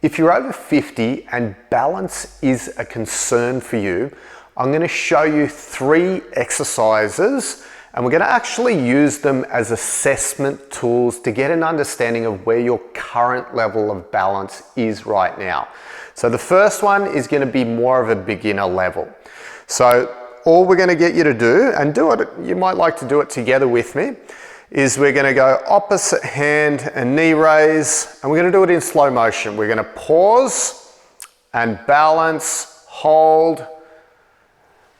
If you're over 50 and balance is a concern for you, I'm going to show you 3 exercises, and we're going to actually use them as assessment tools to get an understanding of where your current level of balance is right now. So the first one is going to be more of a beginner level. So all we're going to get you to do, and do it, you might like to do it together with me, is we're going to go opposite hand and knee raise, and we're going to do it in slow motion. We're going to pause and balance, hold.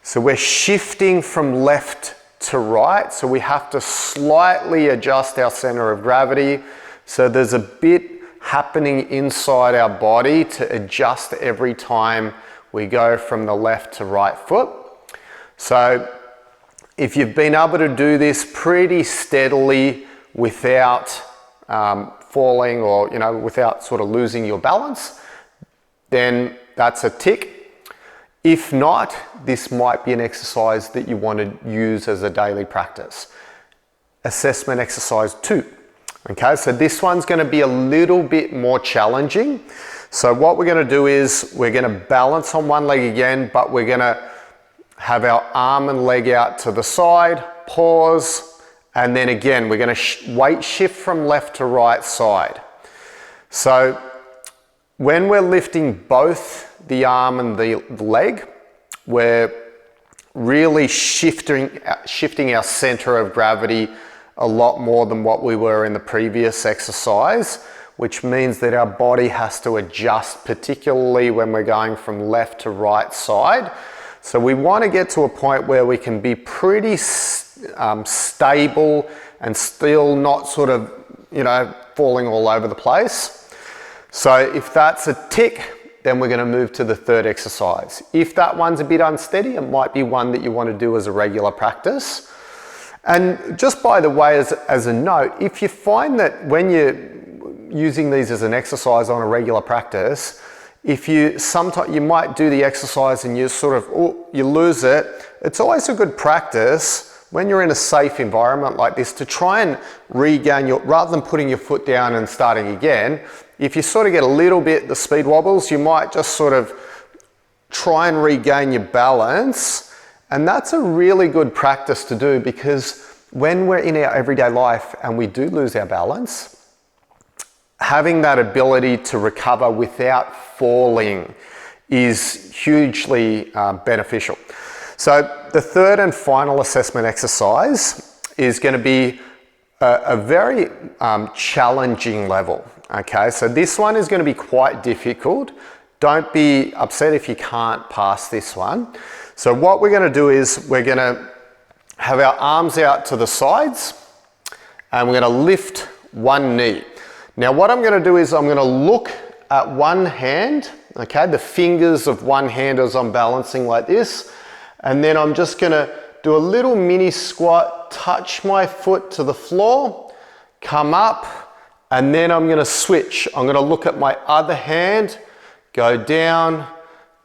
So we're shifting from left to right, so we have to slightly adjust our center of gravity. So there's a bit happening inside our body to adjust every time we go from the left to right foot. So if you've been able to do this pretty steadily without falling or, without sort of losing your balance, then that's a tick. If not, this might be an exercise that you want to use as a daily practice. Assessment exercise 2. Okay, so this one's going to be a little bit more challenging. So what we're going to do is we're going to balance on one leg again, but we're going to have our arm and leg out to the side, pause, and then again, we're going to weight shift from left to right side. So when we're lifting both the arm and the leg, we're really shifting our center of gravity a lot more than what we were in the previous exercise, which means that our body has to adjust, particularly when we're going from left to right side. So we want to get to a point where we can be pretty stable and still not sort of, falling all over the place. So if that's a tick, then we're going to move to the third exercise. If that one's a bit unsteady, it might be one that you want to do as a regular practice. And just by the way, as a note, if you find that when you're using these as an exercise on a regular practice, if you might do the exercise and you you lose it, it's always a good practice when you're in a safe environment like this to try and regain rather than putting your foot down and starting again, if you sort of get a little bit the speed wobbles, you might just sort of try and regain your balance. And that's a really good practice to do, because when we're in our everyday life and we do lose our balance, having that ability to recover without falling is hugely beneficial. So the third and final assessment exercise is going to be a very challenging level. Okay, so this one is going to be quite difficult. Don't be upset if you can't pass this one. So what we're going to do is we're going to have our arms out to the sides and we're going to lift one knee. Now what I'm going to do is I'm going to look at one hand, okay, the fingers of one hand as I'm balancing like this, and then I'm just going to do a little mini squat, touch my foot to the floor, come up, and then I'm going to switch. I'm going to look at my other hand, go down,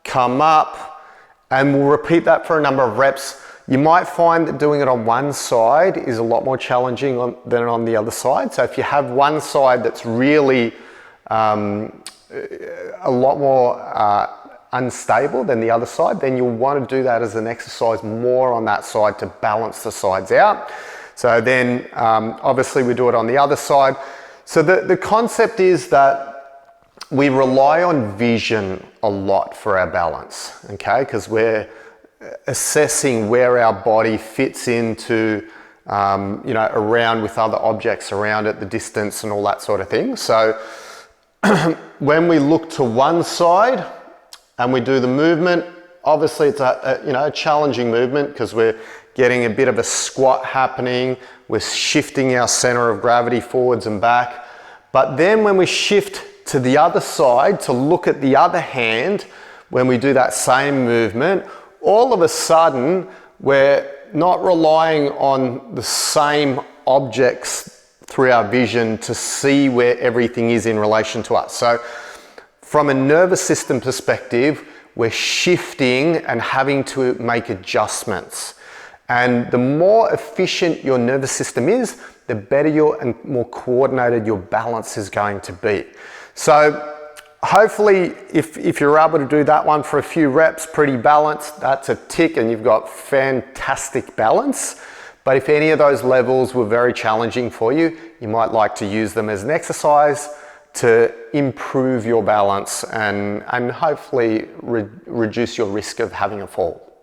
come up, and we'll repeat that for a number of reps. You might find that doing it on one side is a lot more challenging than on the other side. So if you have one side that's really a lot more unstable than the other side, then you'll want to do that as an exercise more on that side to balance the sides out. So then obviously we do it on the other side. So the concept is that we rely on vision a lot for our balance, okay? Because we're assessing where our body fits into, around with other objects around it, the distance and all that sort of thing. So when we look to one side and we do the movement, obviously it's a challenging movement because we're getting a bit of a squat happening. We're shifting our center of gravity forwards and back. But then when we shift to the other side to look at the other hand, when we do that same movement, all of a sudden we're not relying on the same objects through our vision to see where everything is in relation to us. So from a nervous system perspective, we're shifting and having to make adjustments. And the more efficient your nervous system is, the better and more coordinated your balance is going to be. So Hopefully, if you're able to do that one for a few reps, pretty balanced, that's a tick and you've got fantastic balance. But if any of those levels were very challenging for you, you might like to use them as an exercise to improve your balance and hopefully reduce your risk of having a fall.